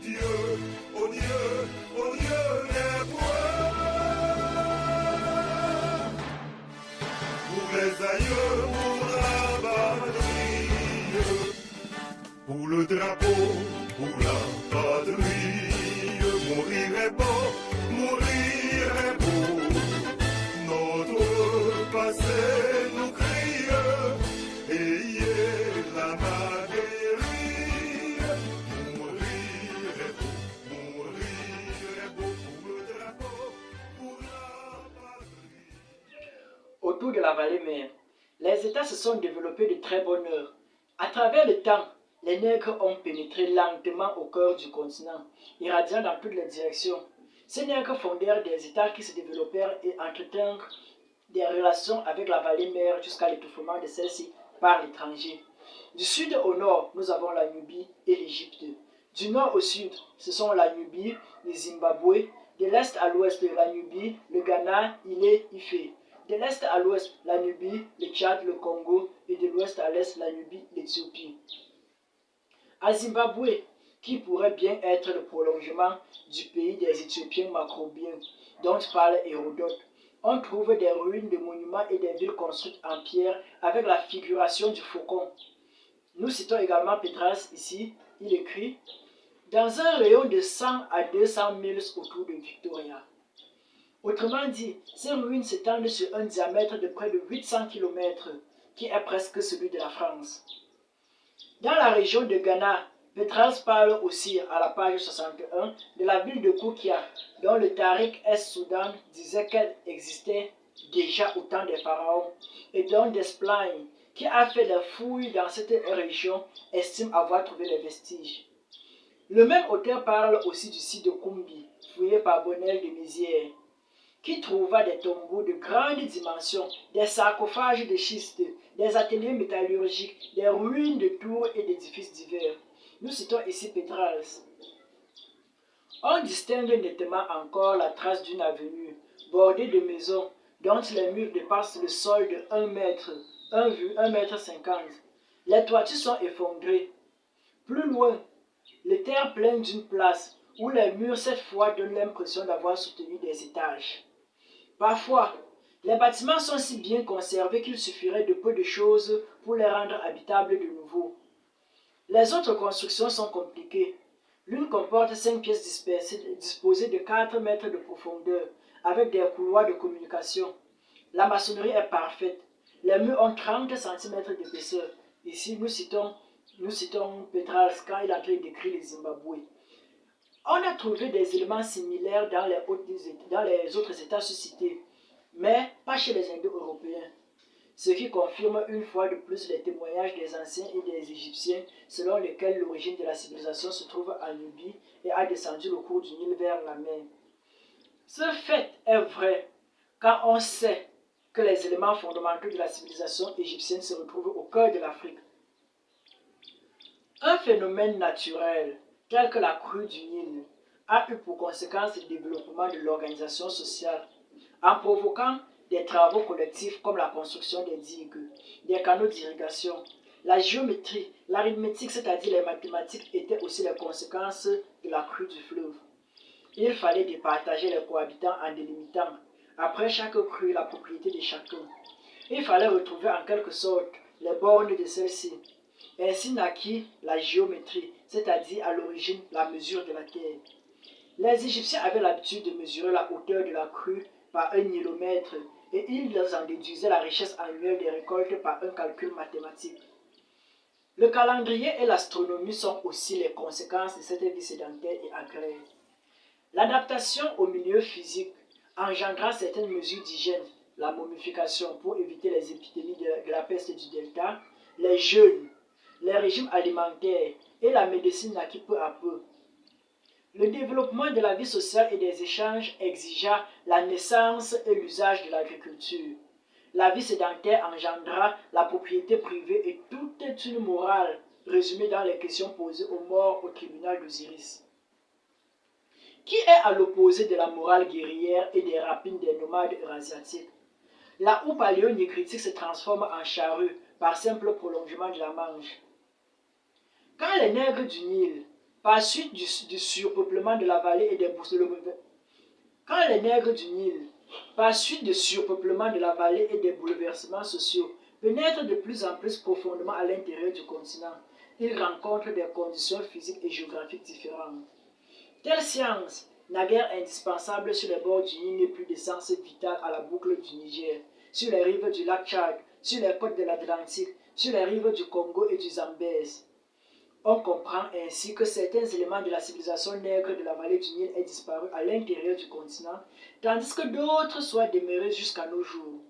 oh Dieu, oh Dieu, les pour les aïeux, pour la patrie, pour le drapeau, pour la patrie, mourir est beau, mourir est beau. Notre passé nous crie, ayez la main guérie. Mourir est beau, pour le drapeau, pour la patrie. Autour de la vallée mère, les États se sont développés de très bonne heure. À travers le temps, les nègres ont pénétré lentement au cœur du continent, irradiant dans toutes les directions. Ces nègres fondèrent des États qui se développèrent et entretinrent des relations avec la vallée mère jusqu'à l'étouffement de celle-ci par l'étranger. Du sud au nord, nous avons la Nubie et l'Égypte. Du nord au sud, ce sont la Nubie, le Zimbabwe. De l'est à l'ouest, la Nubie, le Ghana, Ilé, Ifé. De l'est à l'ouest, la Nubie, le Tchad, le Congo. Et de l'ouest à l'est, la Nubie, l'Éthiopie. À Zimbabwe, qui pourrait bien être le prolongement du pays des Éthiopiens macrobiens, dont parle Hérodote, on trouve des ruines de monuments et des villes construites en pierre avec la figuration du faucon. Nous citons également Pétras ici, il écrit « Dans un rayon de 100 à 200 milles autour de Victoria ». Autrement dit, ces ruines s'étendent sur un diamètre de près de 800 km, qui est presque celui de la France. Dans la région de Ghana, Pétras parle aussi à la page 61 de la ville de Koukia, dont le Tariq Es-Soudan disait qu'elle existait déjà au temps des pharaons, et dont Desplagne, qui a fait des fouilles dans cette région, estime avoir trouvé les vestiges. Le même auteur parle aussi du site de Koumbi, fouillé par Bonnel de Mézières, qui trouva des tombeaux de grandes dimensions, des sarcophages de schiste, des ateliers métallurgiques, des ruines de tours et d'édifices divers. Nous citons ici Pétras. On distingue nettement encore la trace d'une avenue, bordée de maisons, dont les murs dépassent le sol de 1 mètre, 1 mètre 50. Les toitures sont effondrées. Plus loin, le terre-plein d'une place, où les murs cette fois donnent l'impression d'avoir soutenu des étages. Parfois, les bâtiments sont si bien conservés qu'il suffirait de peu de choses pour les rendre habitables de nouveau. Les autres constructions sont compliquées. L'une comporte 5 pièces disposées de 4 mètres de profondeur, avec des couloirs de communication. La maçonnerie est parfaite. Les murs ont 30 cm d'épaisseur. Ici, nous citons Pétras quand il a décrit le Zimbabwe. On a trouvé des éléments similaires dans les autres États suscités, mais pas chez les Indo-Européens. Ce qui confirme une fois de plus les témoignages des anciens et des Égyptiens selon lesquels l'origine de la civilisation se trouve en Nubie et a descendu le cours du Nil vers la mer. Ce fait est vrai quand on sait que les éléments fondamentaux de la civilisation égyptienne se retrouvent au cœur de l'Afrique. Un phénomène naturel, tel que la crue du Nil, a eu pour conséquence le développement de l'organisation sociale, en provoquant des travaux collectifs comme la construction des digues, des canaux d'irrigation. La géométrie, l'arithmétique, c'est-à-dire les mathématiques, étaient aussi les conséquences de la crue du fleuve. Il fallait départager les cohabitants en délimitant, après chaque crue, la propriété de chacun. Il fallait retrouver en quelque sorte les bornes de celle-ci. Ainsi naquit la géométrie, c'est-à-dire à l'origine la mesure de la terre. Les Égyptiens avaient l'habitude de mesurer la hauteur de la crue par un nilomètre et ils en déduisaient la richesse annuelle des récoltes par un calcul mathématique. Le calendrier et l'astronomie sont aussi les conséquences de cette vie sédentaire et agraire. L'adaptation au milieu physique engendra certaines mesures d'hygiène, la momification pour éviter les épidémies de la peste du delta, les jeûnes, les régimes alimentaires et la médecine naquit peu à peu. Le développement de la vie sociale et des échanges exigea la naissance et l'usage de l'agriculture. La vie sédentaire engendra la propriété privée et toute une morale résumée dans les questions posées aux morts au tribunal d'Osiris. Qui est à l'opposé de la morale guerrière et des rapines des nomades eurasiatiques? La houppe paléonégritique se transforme en charrue par simple prolongement de la Manche. Quand les nègres du Nil par suite du surpeuplement de la vallée et des Quand les nègres du Nil, par suite du surpeuplement de la vallée et des bouleversements sociaux, pénètrent de plus en plus profondément à l'intérieur du continent, ils rencontrent des conditions physiques et géographiques différentes. Telle science, naguère indispensable sur les bords du Nil, n'est plus d'essence vitale à la boucle du Niger, sur les rives du lac Tchad, sur les côtes de l'Atlantique, sur les rives du Congo et du Zambèze. On comprend ainsi que certains éléments de la civilisation nègre de la vallée du Nil aient disparu à l'intérieur du continent, tandis que d'autres soient demeurés jusqu'à nos jours.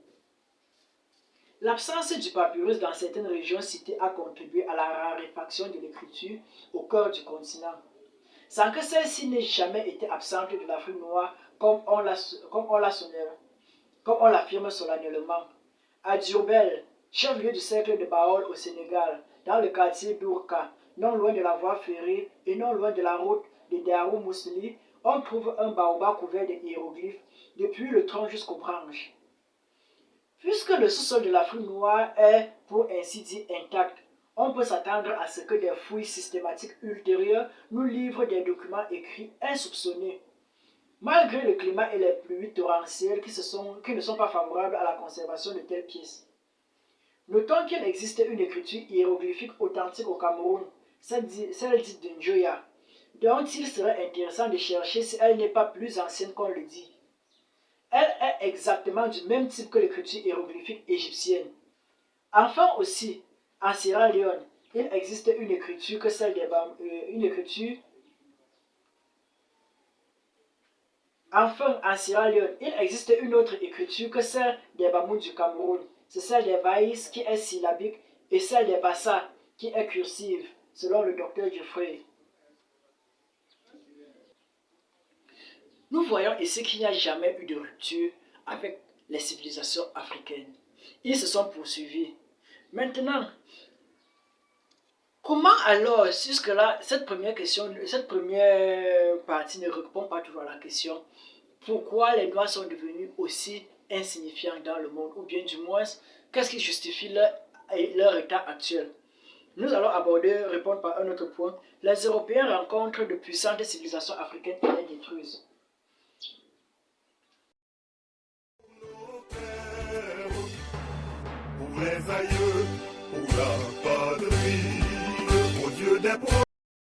L'absence du papyrus dans certaines régions citées a contribué à la raréfaction de l'écriture au cœur du continent, sans que celle-ci n'ait jamais été absente de l'Afrique noire comme on l'affirme solennellement. À Diourbel, chef-lieu du cercle de Baol au Sénégal, dans le quartier d'Ourka, non loin de la voie ferrée et non loin de la route de Darou Mousli, on trouve un baobab couvert de hiéroglyphes depuis le tronc jusqu'aux branches. Puisque le sous-sol de l'Afrique noire est, pour ainsi dire, intact, on peut s'attendre à ce que des fouilles systématiques ultérieures nous livrent des documents écrits insoupçonnés. Malgré le climat et les pluies torrentielles qui ne sont pas favorables à la conservation de telles pièces. Notons qu'il existe une écriture hiéroglyphique authentique au Cameroun, celle dite de Njoya, dont il serait intéressant de chercher si elle n'est pas plus ancienne qu'on le dit. Elle est exactement du même type que l'écriture hiéroglyphique égyptienne. Enfin aussi, en Sierra Leone, il existe une écriture que celle des Enfin, en Sierra Leone, il existe une autre écriture que celle des Bamouns du Cameroun. C'est celle des Baïs qui est syllabique et celle des Bassa qui est cursive, selon le docteur Geoffrey. Nous voyons ici qu'il n'y a jamais eu de rupture avec les civilisations africaines. Ils se sont poursuivis. Maintenant, comment alors, jusque-là, cette première partie ne répond pas toujours à la question pourquoi les Noirs sont devenus aussi insignifiants dans le monde, ou bien du moins, qu'est-ce qui justifie leur état actuel. Nous allons répondre par un autre point. Les Européens rencontrent de puissantes civilisations africaines et les détruisent.